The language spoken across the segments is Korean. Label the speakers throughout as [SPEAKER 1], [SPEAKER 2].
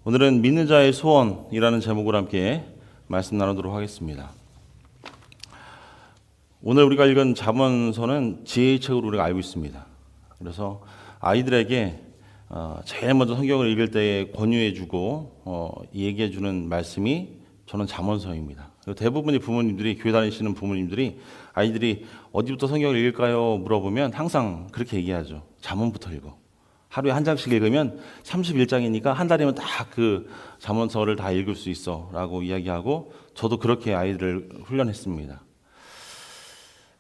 [SPEAKER 1] 오늘은 믿는 자의 소원이라는 제목으로 함께 말씀 나누도록 하겠습니다. 오늘 우리가 읽은 잠언서는 지혜의 책으로 우리가 알고 있습니다. 그래서 아이들에게 제일 먼저 성경을 읽을 때에 권유해주고 얘기해주는 말씀이 저는 잠언서입니다. 대부분의 부모님들이, 교회 다니시는 부모님들이 아이들이 어디부터 성경을 읽을까요? 물어보면 항상 그렇게 얘기하죠. 잠언부터 읽어. 하루에 한 장씩 읽으면 31장이니까 한 달이면 다 그 잠언서를 다 읽을 수 있어 라고 이야기하고, 저도 그렇게 아이들을 훈련했습니다.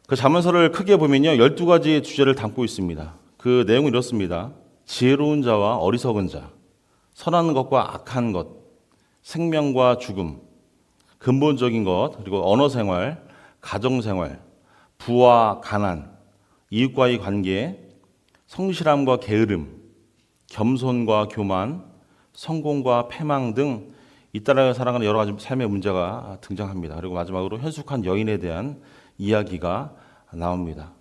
[SPEAKER 1] 그 잠언서를 크게 보면요, 12가지의 주제를 담고 있습니다. 그 내용은 이렇습니다. 지혜로운 자와 어리석은 자, 선한 것과 악한 것, 생명과 죽음, 근본적인 것, 그리고 언어생활, 가정생활, 부와 가난, 이웃과의 관계, 성실함과 게으름, 겸손과 교만, 성공과 패망 등 잇따라 살아가는 여러 가지 삶의 문제가 등장합니다. 그리고 마지막으로 현숙한 여인에 대한 이야기가 나옵니다.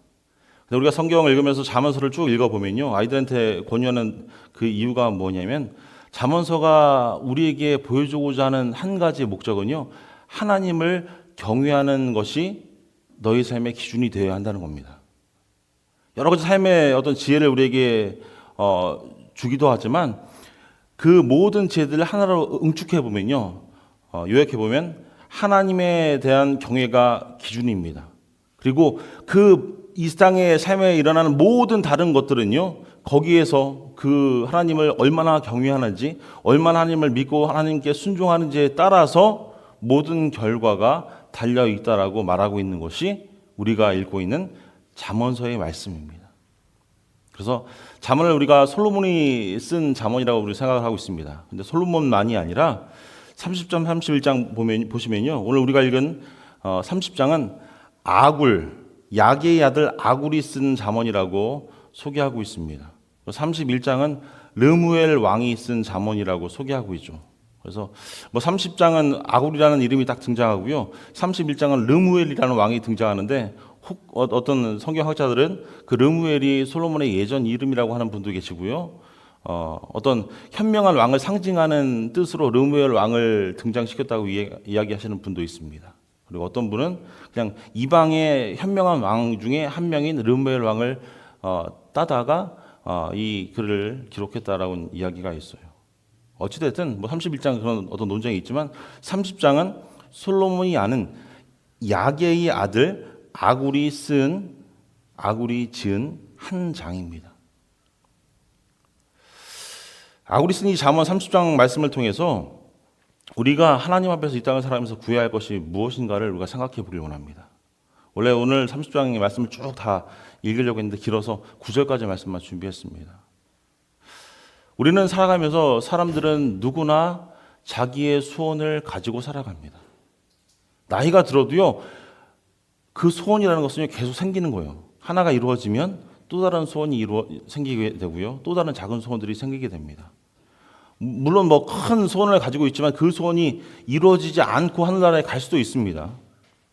[SPEAKER 1] 우리가 성경을 읽으면서 잠언서를 쭉 읽어보면요, 아이들한테 권유하는 그 이유가 뭐냐면, 잠언서가 우리에게 보여주고자 하는 한 가지 목적은요, 하나님을 경외하는 것이 너희 삶의 기준이 되어야 한다는 겁니다. 여러 가지 삶의 어떤 지혜를 우리에게 주기도 하지만 그 모든 지혜들을 하나로 응축해 보면요, 요약해 보면 하나님에 대한 경외가 기준입니다. 그리고 그 이 땅의 삶에 일어나는 모든 다른 것들은요, 거기에서 그 하나님을 얼마나 경외하는지, 얼마나 하나님을 믿고 하나님께 순종하는지에 따라서 모든 결과가 달려 있다라고 말하고 있는 것이 우리가 읽고 있는 잠언서의 말씀입니다. 그래서 잠언을 우리가 솔로몬이 쓴 잠언이라고 우리 생각을 하고 있습니다. 근데 솔로몬만이 아니라 30장, 31장 보시면요, 오늘 우리가 읽은 30장은 야게의 아들 아굴이 쓴 잠언이라고 소개하고 있습니다. 31장은 르무엘 왕이 쓴 잠언이라고 소개하고 있죠. 그래서 30장은 아굴이라는 이름이 딱 등장하고요, 31장은 르무엘이라는 왕이 등장하는데, 어떤 성경학자들은 그 르무엘이 솔로몬의 예전 이름이라고 하는 분도 계시고요, 어떤 현명한 왕을 상징하는 뜻으로 르무엘 왕을 등장시켰다고 이야기하시는 분도 있습니다. 그리고 어떤 분은 그냥 이방의 현명한 왕 중에 한 명인 르무엘 왕을 따다가 이 글을 기록했다라는 이야기가 있어요. 어찌됐든 31장 그런 어떤 논쟁이 있지만 30장은 솔로몬이 아는 야게의 아들 아굴이 지은 한 장입니다. 아굴이 쓴 이 잠언 30장 말씀을 통해서 우리가 하나님 앞에서 이 땅을 살아가면서 구해야 할 것이 무엇인가를 우리가 생각해 보길 원합니다. 원래 오늘 30장의 말씀을 쭉 다 읽으려고 했는데 길어서 9절까지 말씀만 준비했습니다. 우리는 살아가면서 사람들은 누구나 자기의 소원을 가지고 살아갑니다. 나이가 들어도요, 그 소원이라는 것은 계속 생기는 거예요. 하나가 이루어지면 또 다른 소원이 생기게 되고요, 또 다른 작은 소원들이 생기게 됩니다. 물론 큰 소원을 가지고 있지만 그 소원이 이루어지지 않고 하늘나라에 갈 수도 있습니다.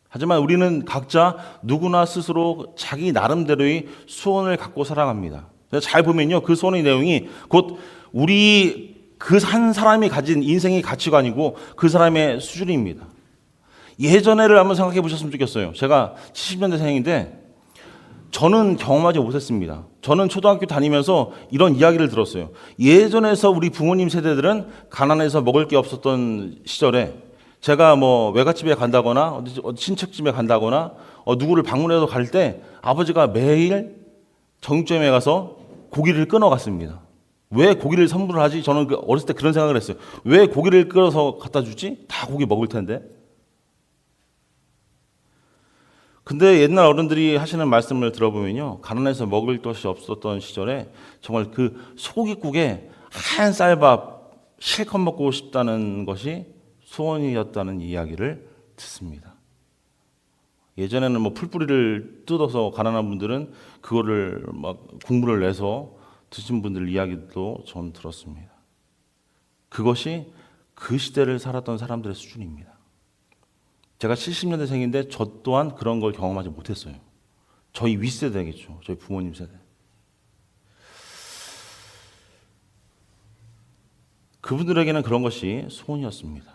[SPEAKER 1] 하지만 우리는 각자 누구나 스스로 자기 나름대로의 소원을 갖고 살아갑니다. 잘 보면요, 그 소원의 내용이 곧 우리 그 한 사람이 가진 인생의 가치관이고 그 사람의 수준입니다. 예전에를 한번 생각해 보셨으면 좋겠어요. 제가 70년대생인데 저는 경험하지 못했습니다. 저는 초등학교 다니면서 이런 이야기를 들었어요. 예전에서 우리 부모님 세대들은 가난해서 먹을 게 없었던 시절에 제가 외갓집에 간다거나 어디 친척집에 간다거나 누구를 방문해서 갈 때 아버지가 매일 정육점에 가서 고기를 끊어 갔습니다. 왜 고기를 선물을 하지? 저는 어렸을 때 그런 생각을 했어요. 왜 고기를 끌어서 갖다 주지? 다 고기 먹을 텐데. 근데 옛날 어른들이 하시는 말씀을 들어보면요, 가난해서 먹을 것이 없었던 시절에 정말 그 소고기국에 하얀 쌀밥 실컷 먹고 싶다는 것이 소원이었다는 이야기를 듣습니다. 예전에는 풀뿌리를 뜯어서 가난한 분들은 그거를 국물을 내서 드신 분들 이야기도 전 들었습니다. 그것이 그 시대를 살았던 사람들의 수준입니다. 제가 70년대생인데 저 또한 그런 걸 경험하지 못했어요. 저희 윗세대겠죠. 저희 부모님 세대. 그분들에게는 그런 것이 소원이었습니다.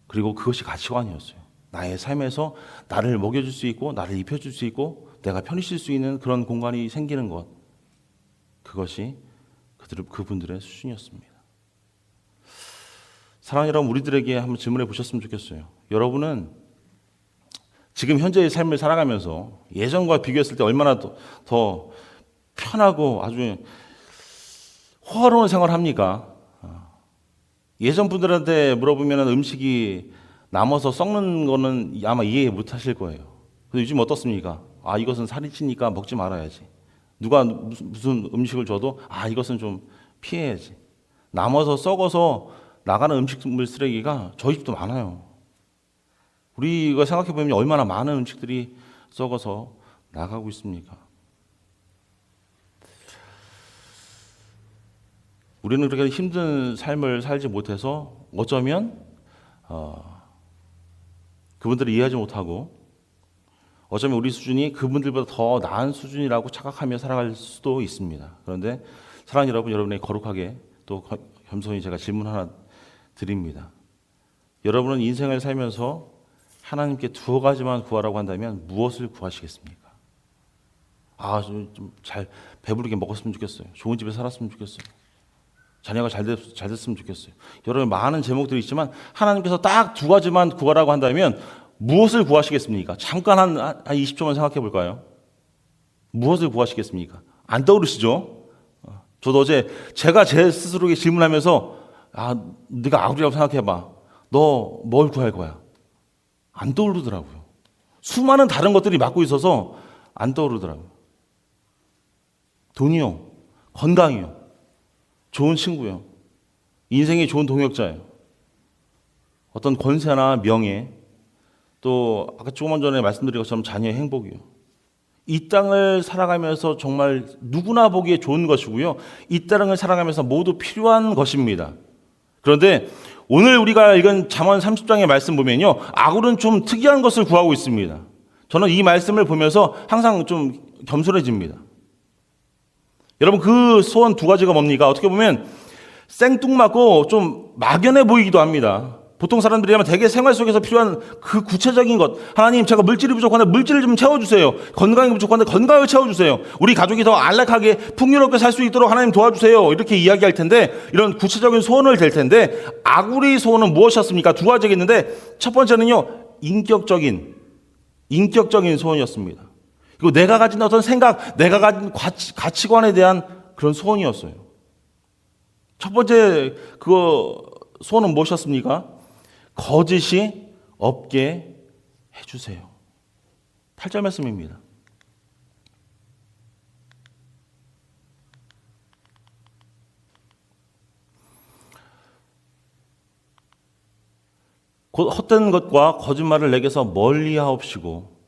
[SPEAKER 1] 그리고 그것이 가치관이었어요. 나의 삶에서 나를 먹여줄 수 있고 나를 입혀줄 수 있고 내가 편히 쉴 수 있는 그런 공간이 생기는 것, 그것이 그분들의 수준이었습니다. 사랑하는 여러분, 우리들에게 한번 질문해 보셨으면 좋겠어요. 여러분은 지금 현재의 삶을 살아가면서 예전과 비교했을 때 얼마나 더 편하고 아주 호화로운 생활을 합니까? 예전 분들한테 물어보면 음식이 남아서 썩는 거는 아마 이해 못 하실 거예요. 근데 요즘 어떻습니까? 이것은 살이 찌니까 먹지 말아야지. 누가 무슨 음식을 줘도 이것은 좀 피해야지. 남아서 썩어서 나가는 음식물 쓰레기가 저희 집도 많아요. 우리가 생각해 보면 얼마나 많은 음식들이 썩어서 나가고 있습니까? 우리는 그렇게 힘든 삶을 살지 못해서 어쩌면 그분들을 이해하지 못하고 어쩌면 우리 수준이 그분들보다 더 나은 수준이라고 착각하며 살아갈 수도 있습니다. 그런데 사랑하는 여러분, 여러분에게 거룩하게 또 겸손히 제가 질문 하나 드립니다. 여러분은 인생을 살면서 하나님께 두어 가지만 구하라고 한다면 무엇을 구하시겠습니까? 좀 잘 배부르게 먹었으면 좋겠어요. 좋은 집에 살았으면 좋겠어요. 자녀가 잘 됐으면 좋겠어요. 여러분, 많은 제목들이 있지만 하나님께서 딱 두 가지만 구하라고 한다면 무엇을 구하시겠습니까? 잠깐 한 20초만 생각해 볼까요? 무엇을 구하시겠습니까? 안 떠오르시죠? 저도 어제 제가 제 스스로에게 질문하면서 네가 아구리라고 생각해봐. 너 뭘 구할 거야? 안 떠오르더라고요. 수많은 다른 것들이 막고 있어서 안 떠오르더라고요. 돈이요, 건강이요, 좋은 친구요, 인생의 좋은 동역자예요. 어떤 권세나 명예, 또 아까 조금 전에 말씀드린 것처럼 자녀의 행복이요. 이 땅을 살아가면서 정말 누구나 보기에 좋은 것이고요. 이 땅을 살아가면서 모두 필요한 것입니다. 그런데 오늘 우리가 읽은 잠언 30장의 말씀 보면요, 아굴은 좀 특이한 것을 구하고 있습니다. 저는 이 말씀을 보면서 항상 좀 겸손해집니다. 여러분, 그 소원 두 가지가 뭡니까? 어떻게 보면 생뚱맞고 좀 막연해 보이기도 합니다. 보통 사람들이 대개 생활 속에서 필요한 그 구체적인 것, 하나님, 제가 물질이 부족한데 물질을 좀 채워주세요. 건강이 부족한데 건강을 채워주세요. 우리 가족이 더 안락하게 풍요롭게 살 수 있도록 하나님 도와주세요. 이렇게 이야기할 텐데, 이런 구체적인 소원을 될 텐데, 아굴의 소원은 무엇이었습니까? 두 가지가 있는데, 첫 번째는요, 인격적인 소원이었습니다. 그리고 내가 가진 어떤 생각, 내가 가진 가치관에 대한 그런 소원이었어요. 첫 번째 소원은 무엇이었습니까? 거짓이 없게 해주세요. 8절 말씀입니다. 곧 헛된 것과 거짓말을 내게서 멀리하옵시고,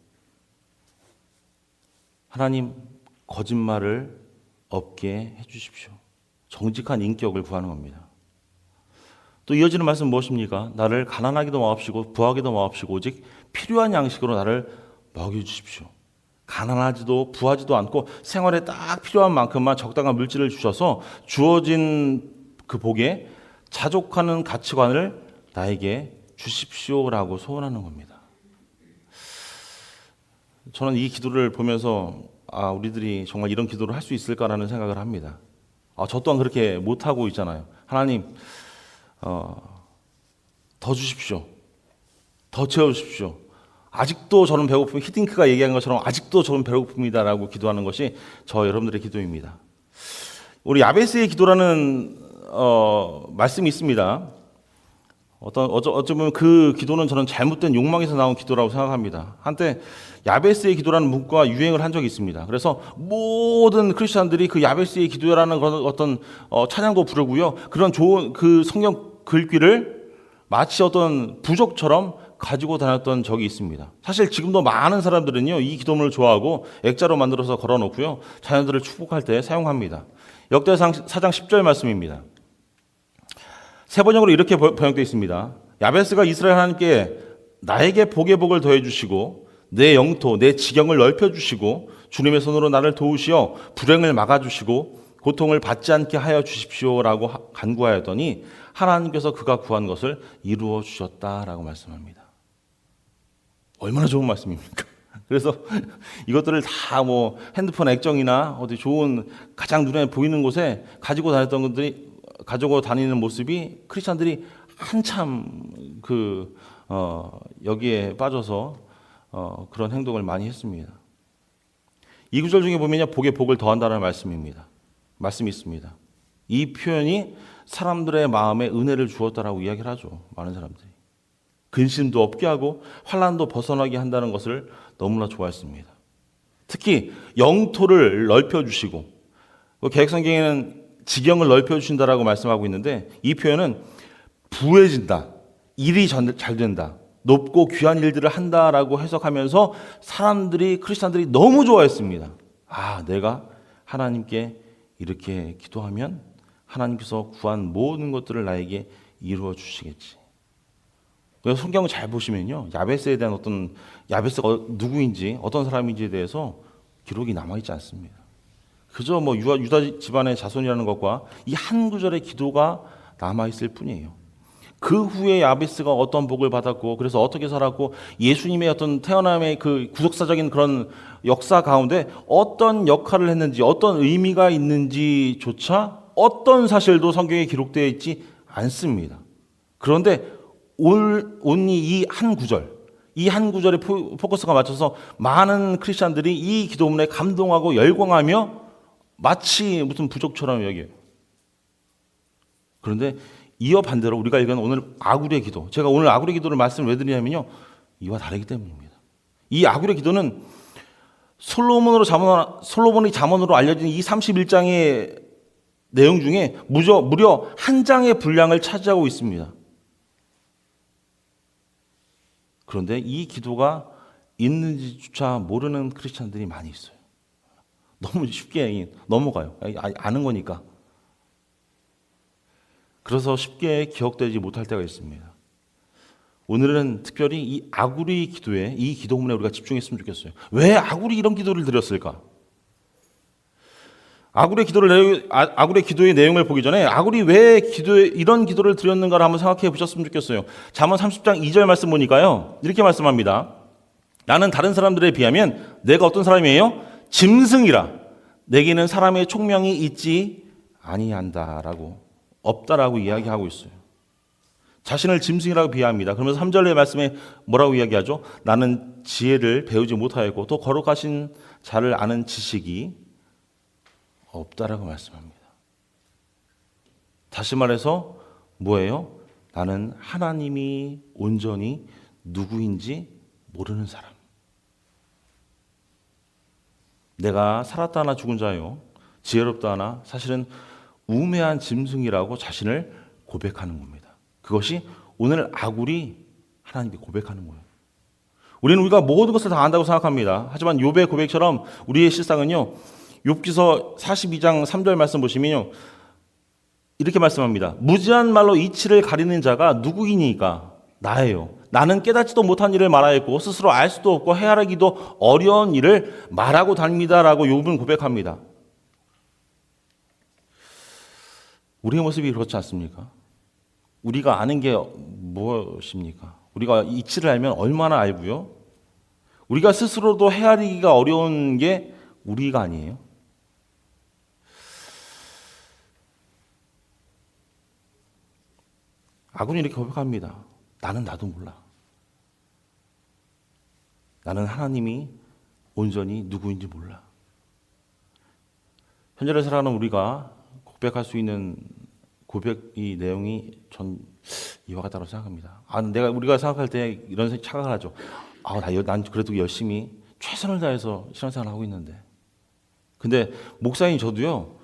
[SPEAKER 1] 하나님, 거짓말을 없게 해주십시오. 정직한 인격을 구하는 겁니다. 또 이어지는 말씀은 무엇입니까? 나를 가난하기도 마옵시고 부하기도 마옵시고 오직 필요한 양식으로 나를 먹여주십시오. 가난하지도 부하지도 않고 생활에 딱 필요한 만큼만 적당한 물질을 주셔서 주어진 그 복에 자족하는 가치관을 나에게 주십시오라고 소원하는 겁니다. 저는 이 기도를 보면서 우리들이 정말 이런 기도를 할 수 있을까라는 생각을 합니다. 저 또한 그렇게 못하고 있잖아요. 하나님, 더 주십시오. 더 채워주십시오. 아직도 저는 배고픔, 히딩크가 얘기한 것처럼 아직도 저는 배고픕니다라고 기도하는 것이 저 여러분들의 기도입니다. 우리 야베스의 기도라는 말씀이 있습니다. 어쩌면 그 기도는 저는 잘못된 욕망에서 나온 기도라고 생각합니다. 한때 야베스의 기도라는 문구가 유행을 한 적이 있습니다. 그래서 모든 크리스찬들이 그 야베스의 기도라는 어떤 찬양도 부르고요. 그런 좋은 그 성경 글귀를 마치 어떤 부족처럼 가지고 다녔던 적이 있습니다. 사실 지금도 많은 사람들은요, 이 기도문을 좋아하고 액자로 만들어서 걸어놓고요, 자녀들을 축복할 때 사용합니다. 역대상 4장 10절 말씀입니다. 세 번역으로 이렇게 번역되어 있습니다. 야베스가 이스라엘 하나님께 나에게 복의 복을 더해 주시고 내 영토, 내 지경을 넓혀 주시고 주님의 손으로 나를 도우시어 불행을 막아 주시고 고통을 받지 않게 하여 주십시오라고 간구하였더니 하나님께서 그가 구한 것을 이루어 주셨다라고 말씀합니다. 얼마나 좋은 말씀입니까? 그래서 이것들을 다 뭐 핸드폰 액정이나 어디 좋은 가장 눈에 보이는 곳에 가지고 다니는 모습이 크리스찬들이 한참 여기에 빠져서 그런 행동을 많이 했습니다. 이 구절 중에 보면요, 복에 복을 더한다는 말씀이 있습니다. 이 표현이 사람들의 마음에 은혜를 주었다라고 이야기를 하죠. 많은 사람들이 근심도 없게 하고 환난도 벗어나게 한다는 것을 너무나 좋아했습니다. 특히 영토를 넓혀주시고, 개혁성경에는 지경을 넓혀주신다라고 말씀하고 있는데, 이 표현은 부해진다, 일이 잘 된다, 높고 귀한 일들을 한다라고 해석하면서 크리스찬들이 너무 좋아했습니다. 내가 하나님께 이렇게 기도하면 하나님께서 구한 모든 것들을 나에게 이루어 주시겠지. 그래서 성경을 잘 보시면요, 야베스에 대한 야베스가 누구인지 어떤 사람인지에 대해서 기록이 남아있지 않습니다. 그저 유다 집안의 자손이라는 것과 이 한 구절의 기도가 남아있을 뿐이에요. 그 후에 야베스가 어떤 복을 받았고, 그래서 어떻게 살았고, 예수님의 어떤 태어남의 그 구속사적인 그런 역사 가운데 어떤 역할을 했는지, 어떤 의미가 있는지조차 어떤 사실도 성경에 기록되어 있지 않습니다. 그런데 온리 이 한 구절에 포커스가 맞춰서 많은 크리스찬들이 이 기도문에 감동하고 열광하며 마치 무슨 부족처럼 여겨요. 그런데 이어 반대로 우리가 읽은 오늘 아굴의 기도, 제가 오늘 아굴의 기도를 말씀을 왜 드리냐면요, 이와 다르기 때문입니다. 이 아굴의 기도는 솔로몬의 잠언으로 알려진 이 31장의 내용 중에 무려 한 장의 분량을 차지하고 있습니다. 그런데 이 기도가 있는지조차 모르는 크리스찬들이 많이 있어요. 너무 쉽게 넘어가요. 아는 거니까. 그래서 쉽게 기억되지 못할 때가 있습니다. 오늘은 특별히 이 아굴의 기도에, 이 기도문에 우리가 집중했으면 좋겠어요. 왜 아굴이 이런 기도를 드렸을까? 아굴의 기도의 내용을 보기 전에 아굴이 왜 이런 기도를 드렸는가를 한번 생각해 보셨으면 좋겠어요. 잠언 30장 2절 말씀 보니까요, 이렇게 말씀합니다. 나는 다른 사람들에 비하면 내가 어떤 사람이에요? 짐승이라. 내게는 사람의 총명이 있지 아니한다라고, 없다라고 이야기하고 있어요. 자신을 짐승이라고 비하합니다. 그러면서 3절의 말씀에 뭐라고 이야기하죠? 나는 지혜를 배우지 못하였고 또 거룩하신 자를 아는 지식이 없다라고 말씀합니다. 다시 말해서 뭐예요? 나는 하나님이 온전히 누구인지 모르는 사람. 내가 살았다 하나 죽은 자요, 지혜롭다 하나 사실은 우매한 짐승이라고 자신을 고백하는 겁니다. 그것이 오늘 아굴이 하나님께 고백하는 거예요. 우리가 모든 것을 다 안다고 생각합니다. 하지만 욥의 고백처럼 우리의 실상은요, 욥기서 42장 3절 말씀 보시면요, 이렇게 말씀합니다. 무지한 말로 이치를 가리는 자가 누구이니까? 나예요. 나는 깨닫지도 못한 일을 말하였고 스스로 알 수도 없고 헤아리기도 어려운 일을 말하고 다닙니다라고 욥은 고백합니다. 우리의 모습이 그렇지 않습니까? 우리가 아는 게 무엇입니까? 우리가 이치를 알면 얼마나 알고요? 우리가 스스로도 헤아리기가 어려운 게 우리가 아니에요? 아군이 이렇게 고백합니다. 나는 나도 몰라. 나는 하나님이 온전히 누구인지 몰라. 현재를 살아가는 우리가 고백할 수 있는 고백의 내용이 전 이와 같다고 생각합니다. 우리가 생각할 때 이런 착각을 하죠. 난 그래도 열심히 최선을 다해서 신앙생활을 하고 있는데. 근데 목사님 저도요,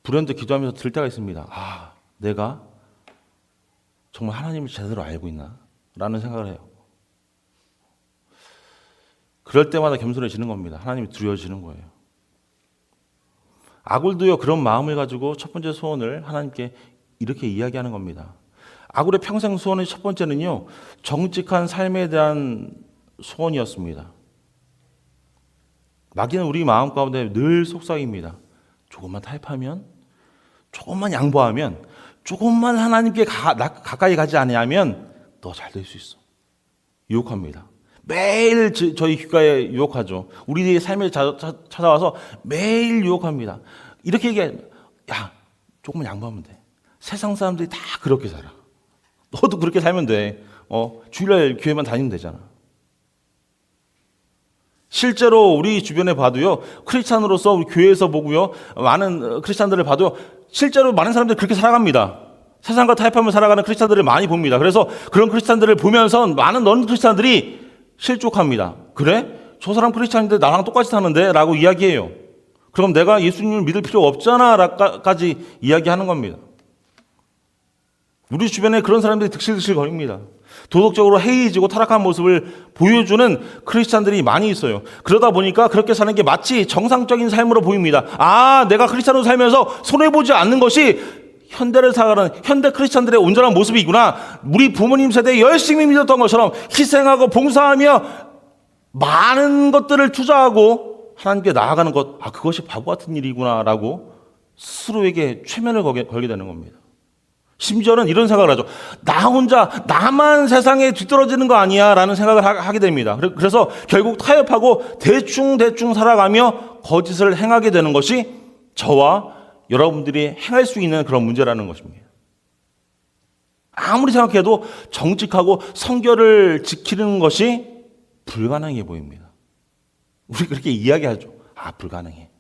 [SPEAKER 1] 불현듯 기도하면서 들 때가 있습니다. 내가 정말 하나님을 제대로 알고 있나? 라는 생각을 해요. 그럴 때마다 겸손해지는 겁니다. 하나님이 두려워지는 거예요. 아굴도요, 그런 마음을 가지고 첫 번째 소원을 하나님께 이렇게 이야기하는 겁니다. 아굴의 평생 소원의 첫 번째는요, 정직한 삶에 대한 소원이었습니다. 마귀는 우리 마음 가운데 늘 속삭입니다. 조금만 타협하면, 조금만 양보하면, 조금만 하나님께 가까이 가지 아니하면 더 잘 될 수 있어. 유혹합니다. 매일 저희 귓가에 유혹하죠. 우리의 삶에 찾아와서 매일 유혹합니다. 이렇게 얘기해. 야, 조금만 양보하면 돼. 세상 사람들이 다 그렇게 살아. 너도 그렇게 살면 돼. 주일날 교회만 다니면 되잖아. 실제로 우리 주변에 봐도요, 크리스찬으로서 우리 교회에서 보고요, 많은 크리스찬들을 봐도 실제로 많은 사람들이 그렇게 살아갑니다. 세상과 타협하며 살아가는 크리스찬들을 많이 봅니다. 그래서 그런 크리스찬들을 보면서 많은 넌 크리스찬들이 실족합니다. 그래? 저 사람 크리스찬인데 나랑 똑같이 사는데? 라고 이야기해요. 그럼 내가 예수님을 믿을 필요 없잖아? 라까지 이야기하는 겁니다. 우리 주변에 그런 사람들이 득실득실 거립니다. 도덕적으로 해이해지고 타락한 모습을 보여주는 크리스찬들이 많이 있어요. 그러다 보니까 그렇게 사는 게 마치 정상적인 삶으로 보입니다. 내가 크리스찬으로 살면서 손해보지 않는 것이 현대를 살아가는 현대 크리스찬들의 온전한 모습이구나. 우리 부모님 세대에 열심히 믿었던 것처럼 희생하고 봉사하며 많은 것들을 투자하고 하나님께 나아가는 것, 그것이 바보 같은 일이구나 라고 스스로에게 최면을 걸게 되는 겁니다. 심지어는 이런 생각을 하죠. 나 혼자, 나만 세상에 뒤떨어지는 거 아니야 라는 생각을 하게 됩니다. 그래서 결국 타협하고 대충 살아가며 거짓을 행하게 되는 것이 저와 여러분들이 행할 수 있는 그런 문제라는 것입니다. 아무리 생각해도 정직하고 성결을 지키는 것이 불가능해 보입니다. 우리 그렇게 이야기하죠. 불가능해.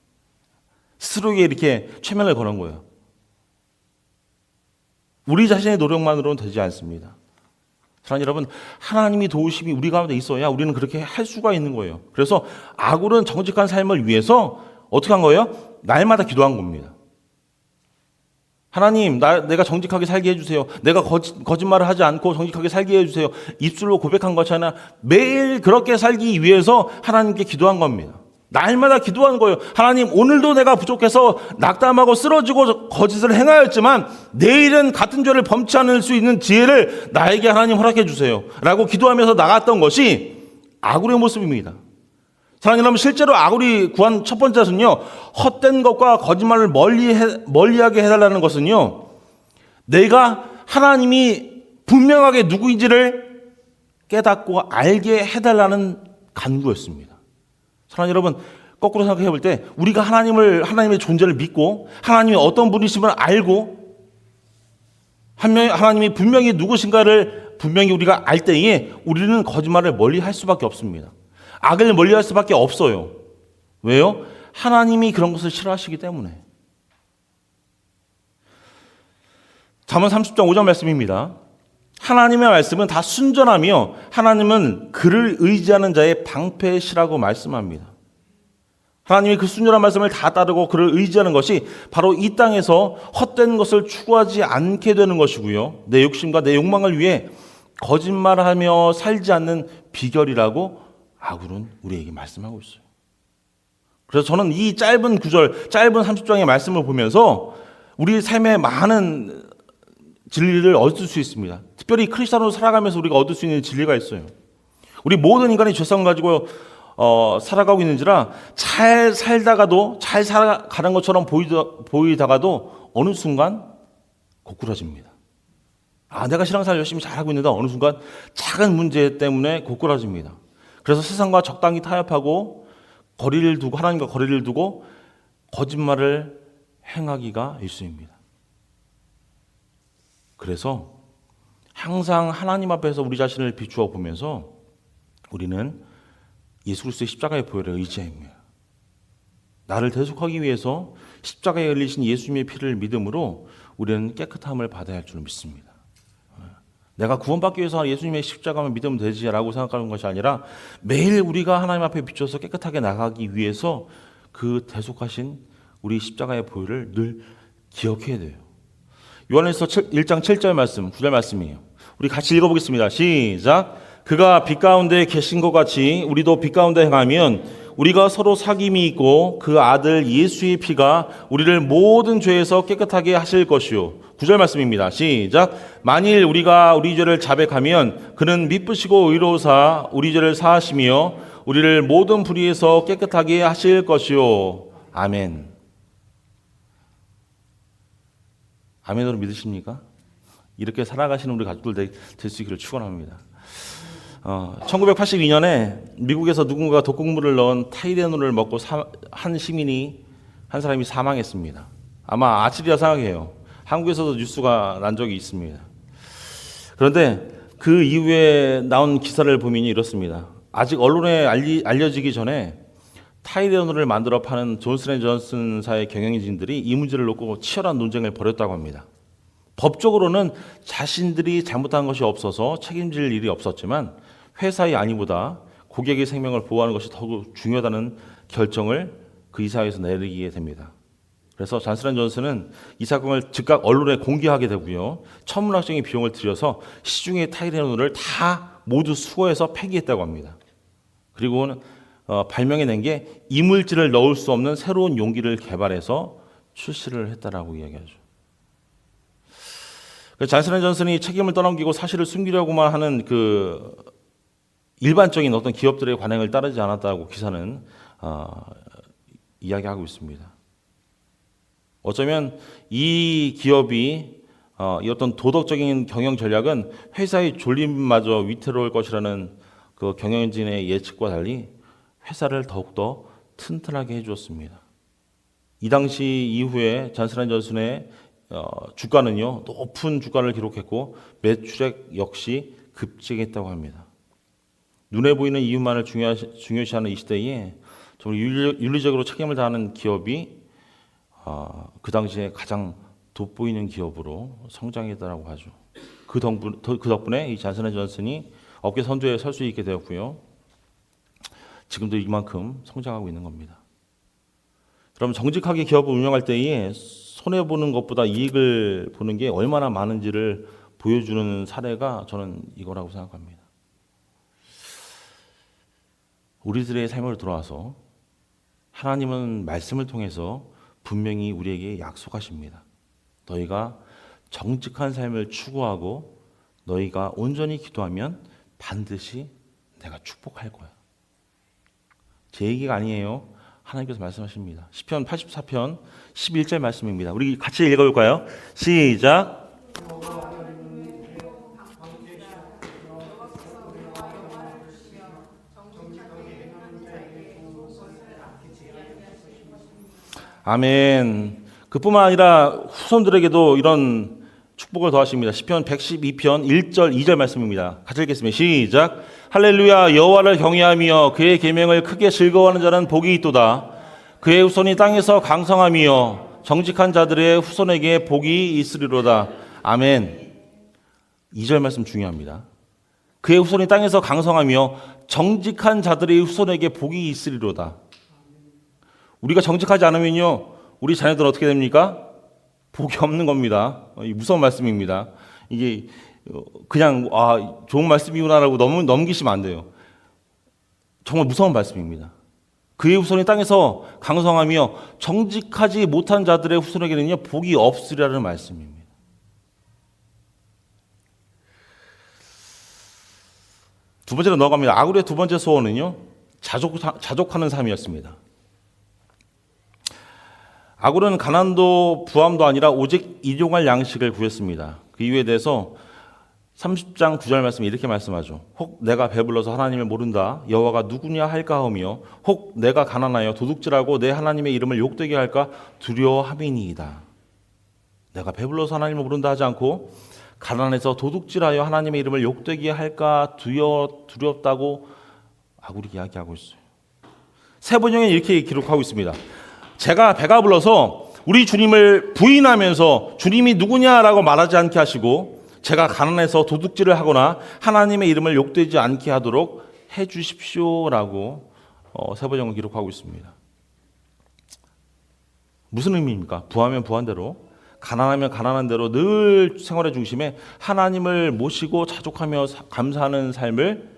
[SPEAKER 1] 스스로에게 이렇게 최면을 거는 거예요. 우리 자신의 노력만으로는 되지 않습니다. 사랑하는 여러분, 하나님이 도우심이 우리 가운데 있어야 우리는 그렇게 할 수가 있는 거예요. 그래서 아굴은 정직한 삶을 위해서 어떻게 한 거예요? 날마다 기도한 겁니다. 하나님, 내가 정직하게 살게 해주세요. 내가 거짓말을 하지 않고 정직하게 살게 해주세요. 입술로 고백한 것이 아니라 매일 그렇게 살기 위해서 하나님께 기도한 겁니다. 날마다 기도하는 거예요. 하나님, 오늘도 내가 부족해서 낙담하고 쓰러지고 거짓을 행하였지만 내일은 같은 죄를 범치 않을 수 있는 지혜를 나에게 하나님 허락해 주세요 라고 기도하면서 나갔던 것이 아굴의 모습입니다. 사랑하는 여러분, 실제로 아굴이 구한 첫 번째는요, 헛된 것과 거짓말을 멀리하게 해달라는 것은요, 내가 하나님이 분명하게 누구인지를 깨닫고 알게 해달라는 간구였습니다. 사랑하는 여러분, 거꾸로 생각해 볼 때 우리가 하나님의 존재를 믿고 하나님이 어떤 분이심을 알고 하나님이 분명히 누구신가를 분명히 우리가 알 때에 우리는 거짓말을 멀리할 수밖에 없습니다. 악을 멀리할 수밖에 없어요. 왜요? 하나님이 그런 것을 싫어하시기 때문에. 잠언 30장 5절 말씀입니다. 하나님의 말씀은 다 순전하며 하나님은 그를 의지하는 자의 방패시라고 말씀합니다. 하나님이 그 순전한 말씀을 다 따르고 그를 의지하는 것이 바로 이 땅에서 헛된 것을 추구하지 않게 되는 것이고요. 내 욕심과 내 욕망을 위해 거짓말하며 살지 않는 비결이라고 아굴은 우리에게 말씀하고 있어요. 그래서 저는 이 짧은 구절, 짧은 30장의 말씀을 보면서 우리 삶의 많은 진리를 얻을 수 있습니다. 특별히 크리스찬으로 살아가면서 우리가 얻을 수 있는 진리가 있어요. 우리 모든 인간이 죄성을 가지고 살아가고 있는지라 잘 살다가도 잘 살아가는 것처럼 보이다가도 어느 순간 고꾸라집니다. 내가 신앙생활 열심히 잘하고 있는데 어느 순간 작은 문제 때문에 고꾸라집니다. 그래서 세상과 적당히 타협하고 하나님과 거리를 두고 거짓말을 행하기가 일쑤입니다. 그래서 항상 하나님 앞에서 우리 자신을 비추어 보면서 우리는 예수 그리스도의 십자가의 보혈을 의지합니다. 나를 대속하기 위해서 십자가에 흘리신 예수님의 피를 믿음으로 우리는 깨끗함을 받아야 할 줄 믿습니다. 내가 구원받기 위해서 예수님의 십자가만 믿으면 되지라고 생각하는 것이 아니라 매일 우리가 하나님 앞에 비춰서 깨끗하게 나가기 위해서 그 대속하신 우리 십자가의 보혈을 늘 기억해야 돼요. 요한일서 1장 7절 말씀, 9절 말씀이에요. 우리 같이 읽어보겠습니다. 시작. 그가 빛 가운데 계신 것 같이 우리도 빛 가운데 행하면 우리가 서로 사귐이 있고 그 아들 예수의 피가 우리를 모든 죄에서 깨끗하게 하실 것이요. 9절 말씀입니다. 시작. 만일 우리가 우리 죄를 자백하면 그는 미쁘시고 의로우사 우리 죄를 사하시며 우리를 모든 불의에서 깨끗하게 하실 것이요. 아멘. 아멘으로 믿으십니까? 이렇게 살아가시는 우리 가족들 될 수 있기를 축원합니다. 1982년에 미국에서 누군가 독극물을 넣은 타이레놀을 먹고 한 사람이 사망했습니다. 아마 아찔이라 생각해요. 한국에서도 뉴스가 난 적이 있습니다. 그런데 그 이후에 나온 기사를 보면 이렇습니다. 아직 언론에 알려지기 전에 타이레놀을 만들어 파는 존슨앤존슨사의 경영진들이 이 문제를 놓고 치열한 논쟁을 벌였다고 합니다. 법적으로는 자신들이 잘못한 것이 없어서 책임질 일이 없었지만 회사의 안위보다 고객의 생명을 보호하는 것이 더욱 중요하다는 결정을 그 이사회에서 내리게 됩니다. 그래서 존슨앤존슨은 이 사건을 즉각 언론에 공개하게 되고요. 천문학적인 비용을 들여서 시중의 타이레놀을 다 모두 수거해서 폐기했다고 합니다. 그리고는 발명해낸 게 이물질을 넣을 수 없는 새로운 용기를 개발해서 출시를 했다라고 이야기하죠. 존슨앤존슨이 책임을 떠넘기고 사실을 숨기려고만 하는 그 일반적인 어떤 기업들의 관행을 따르지 않았다고 기사는 이야기하고 있습니다. 어쩌면 이 기업이 이 어떤 도덕적인 경영 전략은 회사의 존립마저 위태로울 것이라는 그 경영진의 예측과 달리 회사를 더욱더 튼튼하게 해주었습니다. 이 당시 이후에 존슨앤존슨의 주가는요 높은 주가를 기록했고 매출액 역시 급증했다고 합니다. 눈에 보이는 이유만을 중요시하는 이 시대에 정말 윤리적으로 책임을 다하는 기업이 그 당시에 가장 돋보이는 기업으로 성장했다고 하죠. 그 덕분에 이 존슨앤존슨이 업계 선두에 설 수 있게 되었고요. 지금도 이만큼 성장하고 있는 겁니다. 그럼 정직하게 기업을 운영할 때에 손해보는 것보다 이익을 보는 게 얼마나 많은지를 보여주는 사례가 저는 이거라고 생각합니다. 우리들의 삶으로 돌아와서 하나님은 말씀을 통해서 분명히 우리에게 약속하십니다. 너희가 정직한 삶을 추구하고 너희가 온전히 기도하면 반드시 내가 축복할 거야. 제 얘기가 아니에요. 하나님께서 말씀하십니다. 시편 84편 11절 말씀입니다. 우리 같이 읽어볼까요? 시작. 아멘. 그뿐만 아니라 후손들에게도 이런 축복을 더하십니다. 시편 112편 1절 2절 말씀입니다. 같이 읽겠습니다. 시작. 할렐루야. 여호와를 경외하며 그의 계명을 크게 즐거워하는 자는 복이 있도다. 그의 후손이 땅에서 강성하며 정직한 자들의 후손에게 복이 있으리로다. 아멘. 2절 말씀 중요합니다. 그의 후손이 땅에서 강성하며 정직한 자들의 후손에게 복이 있으리로다. 우리가 정직하지 않으면요, 우리 자녀들은 어떻게 됩니까? 복이 없는 겁니다. 무서운 말씀입니다. 이게 그냥 좋은 말씀이구나라고 넘기시면 안 돼요. 정말 무서운 말씀입니다. 그의 후손이 땅에서 강성하며 정직하지 못한 자들의 후손에게는요 복이 없으리라는 말씀입니다. 두 번째로 넘어갑니다. 아굴의 두 번째 소원은요 자족하는 삶이었습니다. 아굴은 가난도 부함도 아니라 오직 일용할 양식을 구했습니다. 그 이유에 대해서 30장 9절 말씀에 이렇게 말씀하죠. 혹 내가 배불러서 하나님을 모른다 여호와가 누구냐 할까 하며 혹 내가 가난하여 도둑질하고 내 하나님의 이름을 욕되게 할까 두려워함이니이다. 내가 배불러서 하나님을 모른다 하지 않고 가난해서 도둑질하여 하나님의 이름을 욕되게 할까 두렵다고 아굴이 이야기하고 있어요. 세 번역에 이렇게 기록하고 있습니다. 제가 배가 불러서 우리 주님을 부인하면서 주님이 누구냐라고 말하지 않게 하시고 제가 가난해서 도둑질을 하거나 하나님의 이름을 욕되지 않게 하도록 해 주십시오라고 세번역을 기록하고 있습니다. 무슨 의미입니까? 부하면 부한 대로, 가난하면 가난한 대로 늘 생활의 중심에 하나님을 모시고 자족하며 감사하는 삶을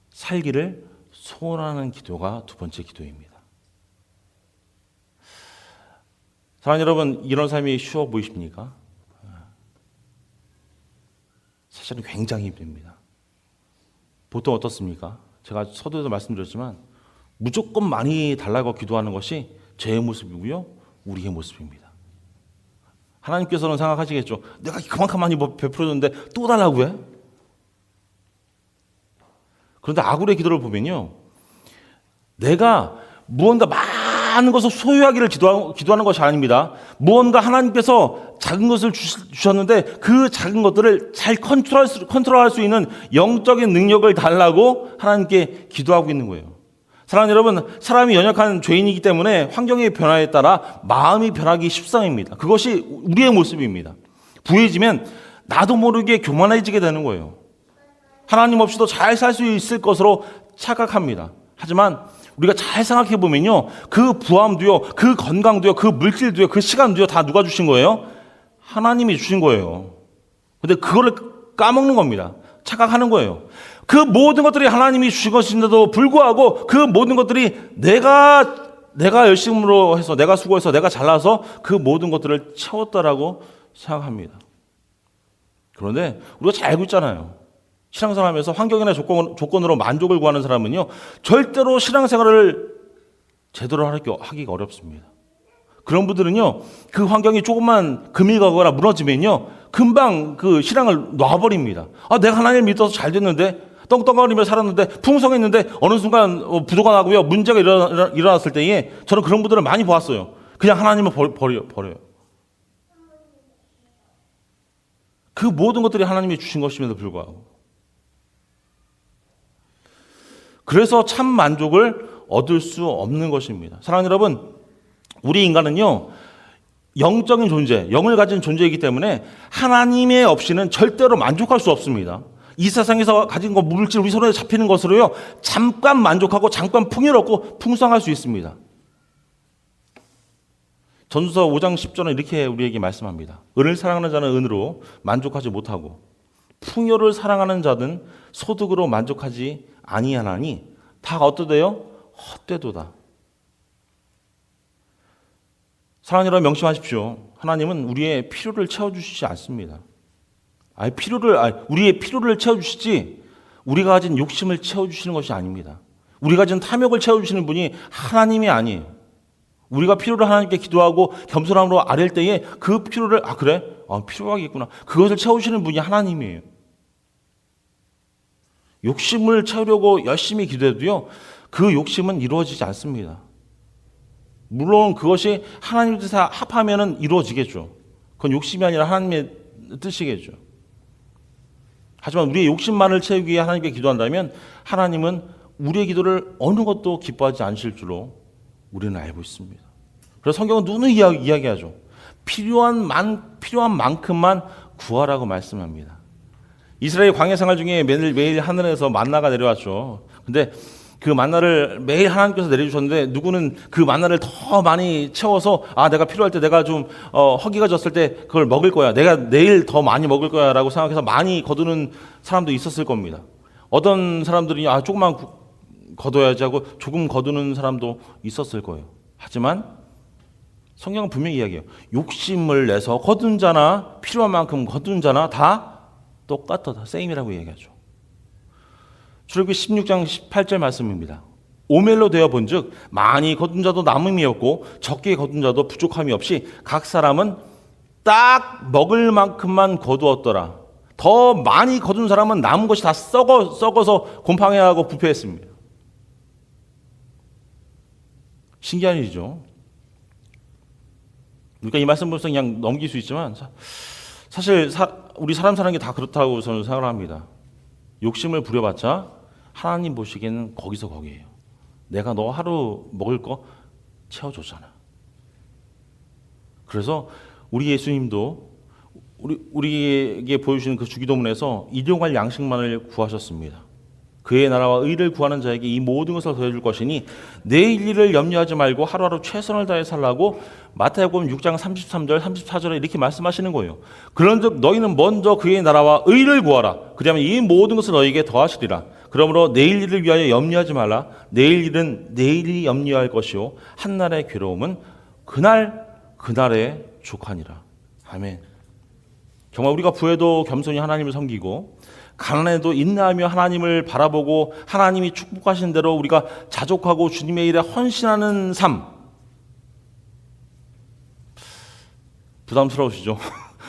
[SPEAKER 1] 살기를 소원하는 기도가 두 번째 기도입니다. 사랑하는 여러분, 이런 삶이 쉬워 보이십니까? 사실은 굉장히 힘듭니다. 보통 어떻습니까? 제가 서두에도 말씀드렸지만 무조건 많이 달라고 기도하는 것이 제 모습이고요, 우리의 모습입니다. 하나님께서는 생각하시겠죠. 내가 그만큼 많이 베풀었는데 또 달라고 해? 그런데 아굴의 기도를 보면요, 내가 무언가 많은 것을 소유하기를 기도하는 것이 아닙니다. 무언가 하나님께서 작은 것을 주셨는데 그 작은 것들을 잘 컨트롤할 수 있는 영적인 능력을 달라고 하나님께 기도하고 있는 거예요. 사랑하는 여러분, 사람이 연약한 죄인이기 때문에 환경의 변화에 따라 마음이 변하기 십상입니다. 그것이 우리의 모습입니다. 부해지면 나도 모르게 교만해지게 되는 거예요. 하나님 없이도 잘 살 수 있을 것으로 착각합니다. 하지만 우리가 잘 생각해 보면요, 그 부함도요, 그 건강도요, 그 물질도요, 그 시간도요, 다 누가 주신 거예요? 하나님이 주신 거예요. 근데 그거를 까먹는 겁니다. 착각하는 거예요. 그 모든 것들이 하나님이 주신 것인데도 불구하고 그 모든 것들이 내가 열심으로 해서, 내가 수고해서, 내가 잘나서 그 모든 것들을 채웠다라고 생각합니다. 그런데 우리가 잘 알고 있잖아요. 신앙생활하면서 환경이나 조건으로 만족을 구하는 사람은요, 절대로 신앙생활을 제대로 하기가 어렵습니다. 그런 분들은요, 그 환경이 조금만 금이 가거나 무너지면요, 금방 그 신앙을 놔버립니다. 내가 하나님을 믿어서 잘 됐는데, 떵떵거리며 살았는데, 풍성했는데, 어느 순간 부도가 나고요, 문제가 일어났을 때에 저는 그런 분들을 많이 보았어요. 그냥 하나님을 버려요. 그 모든 것들이 하나님이 주신 것임에도 불구하고. 그래서 참 만족을 얻을 수 없는 것입니다. 사랑하는 여러분, 우리 인간은요, 영적인 존재, 영을 가진 존재이기 때문에 하나님의 없이는 절대로 만족할 수 없습니다. 이 세상에서 가진 것, 물질, 우리 손에 잡히는 것으로요, 잠깐 만족하고 잠깐 풍요롭고 풍성할 수 있습니다. 전도서 5장 10절은 이렇게 우리에게 말씀합니다. 은을 사랑하는 자는 은으로 만족하지 못하고 풍요를 사랑하는 자는 소득으로 만족하지 아니하나니 다 어떠대요? 헛되도다. 사랑하는 여러분, 명심하십시오. 하나님은 우리의 필요를 채워주시지 않습니다. 우리의 필요를 채워주시지 우리가 가진 욕심을 채워주시는 것이 아닙니다. 우리가 가진 탐욕을 채워주시는 분이 하나님이 아니에요. 우리가 필요를 하나님께 기도하고 겸손함으로 아랠 때에 그 필요를 필요하겠구나, 그것을 채우시는 분이 하나님이에요. 욕심을 채우려고 열심히 기도해도요, 그 욕심은 이루어지지 않습니다. 물론 그것이 하나님 뜻에 합하면 이루어지겠죠. 그건 욕심이 아니라 하나님의 뜻이겠죠. 하지만 우리의 욕심만을 채우기 위해 하나님께 기도한다면 하나님은 우리의 기도를 어느 것도 기뻐하지 않으실 줄로 우리는 알고 있습니다. 그래서 성경은 누누이 이야기하죠. 필요한 만큼만 구하라고 말씀합니다. 이스라엘 광야 생활 중에 매일 하늘에서 만나가 내려왔죠. 근데 그 만나를 매일 하나님께서 내려주셨는데, 누구는 그 만나를 더 많이 채워서 내가 필요할 때, 내가 좀 허기가 졌을 때 그걸 먹을 거야, 내가 내일 더 많이 먹을 거야 라고 생각해서 많이 거두는 사람도 있었을 겁니다. 어떤 사람들이 조금만 거둬야지 하고 조금 거두는 사람도 있었을 거예요. 하지만 성경은 분명히 이야기해요. 욕심을 내서 거둔 자나 필요한 만큼 거둔 자나 다 똑같다, 다 세임이라고 얘기하죠. 출애굽기 16장 18절 말씀입니다. 오멜로 되어 본즉 많이 거둔 자도 남음이 없고 적게 거둔 자도 부족함이 없이 각 사람은 딱 먹을 만큼만 거두었더라. 더 많이 거둔 사람은 남은 것이 다 썩어서 곰팡이하고 부패했습니다. 신기한 일이죠. 우리가 이 말씀 보면서 그냥 넘길 수 있지만 사실 우리 사람 사는 게 다 그렇다고 저는 생각을 합니다. 욕심을 부려봤자 하나님 보시기에는 거기서 거기에요. 내가 너 하루 먹을 거 채워줬잖아. 그래서 우리 예수님도 우리에게 보여주시는 그 주기도문에서 일용할 양식만을 구하셨습니다. 그의 나라와 의를 구하는 자에게 이 모든 것을 더해줄 것이니 내일 일을 염려하지 말고 하루하루 최선을 다해 살라고 마태복음 6장 33절 34절에 이렇게 말씀하시는 거예요. 그런즉 너희는 먼저 그의 나라와 의를 구하라. 그리하면 이 모든 것을 너희에게 더하시리라. 그러므로 내일 일을 위하여 염려하지 말라. 내일 일은 내일이 염려할 것이요 한날의 괴로움은 그날의 족하니라. 아멘. 정말 우리가 부에도 겸손히 하나님을 섬기고 가난해도 인내하며 하나님을 바라보고 하나님이 축복하신 대로 우리가 자족하고 주님의 일에 헌신하는 삶, 부담스러우시죠?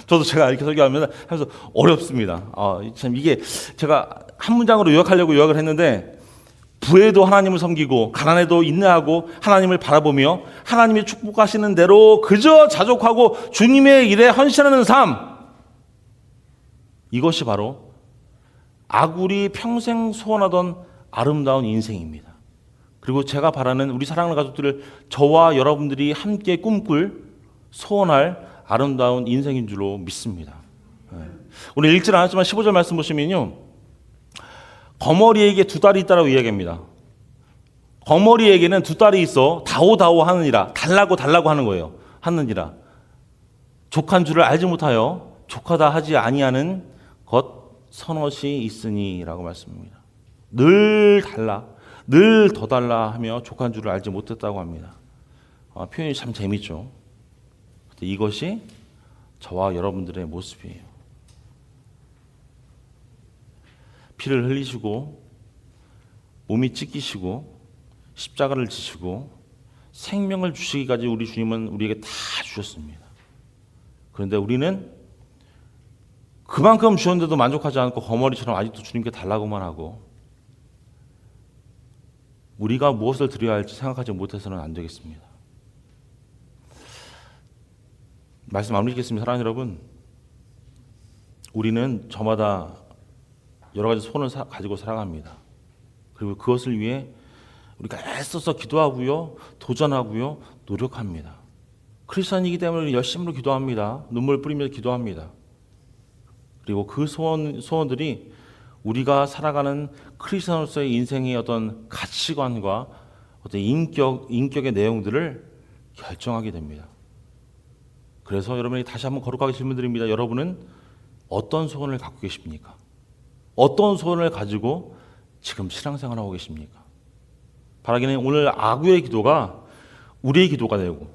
[SPEAKER 1] 저도 제가 이렇게 설교하면 하면서 어렵습니다. 참 이게 제가 한 문장으로 요약하려고 요약을 했는데, 부에도 하나님을 섬기고 가난에도 인내하고 하나님을 바라보며 하나님이 축복하시는 대로 그저 자족하고 주님의 일에 헌신하는 삶, 이것이 바로 아굴이 평생 소원하던 아름다운 인생입니다. 그리고 제가 바라는 우리 사랑하는 가족들을, 저와 여러분들이 함께 꿈꿀, 소원할 아름다운 인생인 줄로 믿습니다. 오늘 읽질 않았지만 15절 말씀 보시면요, 거머리에게 두 딸이 있다라고 이야기합니다. 거머리에게는 두 딸이 있어 다오다오 하느니라, 달라고 하는 거예요. 하느니라, 족한 줄을 알지 못하여 족하다 하지 아니하는 것 선엇이 있으니라고 말씀합니다. 늘 달라, 늘 더 달라 하며 족한 줄을 알지 못했다고 합니다. 표현이 참 재밌죠. 이것이 저와 여러분들의 모습이에요. 피를 흘리시고 몸이 찢기시고 십자가를 지시고 생명을 주시기까지 우리 주님은 우리에게 다 주셨습니다. 그런데 우리는 그만큼 주었는데도 만족하지 않고 거머리처럼 아직도 주님께 달라고만 하고, 우리가 무엇을 드려야 할지 생각하지 못해서는 안 되겠습니다. 말씀 마무리하겠습니다. 사랑하는 여러분, 우리는 저마다 여러 가지 소원을 가지고 살아갑니다. 그리고 그것을 위해 우리가 애써서 기도하고요, 도전하고요, 노력합니다. 크리스천이기 때문에 열심으로 기도합니다. 눈물 뿌리며 기도합니다. 그리고 그 소원들이 우리가 살아가는 크리스천으로서의 인생의 어떤 가치관과 어떤 인격의 내용들을 결정하게 됩니다. 그래서 여러분이 다시 한번 거룩하게 질문드립니다. 여러분은 어떤 소원을 갖고 계십니까? 어떤 소원을 가지고 지금 신앙생활을 하고 계십니까? 바라기는 오늘 아구의 기도가 우리의 기도가 되고,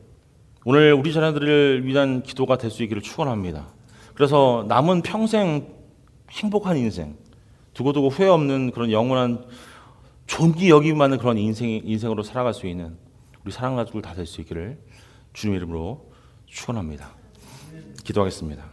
[SPEAKER 1] 오늘 우리 자녀들을 위한 기도가 될 수 있기를 축원합니다. 그래서 남은 평생 행복한 인생, 두고두고 후회 없는 그런 영원한 존귀 여기만한 그런 인생으로 살아갈 수 있는 우리 사랑하는 가족들 다 될 수 있기를 주님의 이름으로 축원합니다. 기도하겠습니다.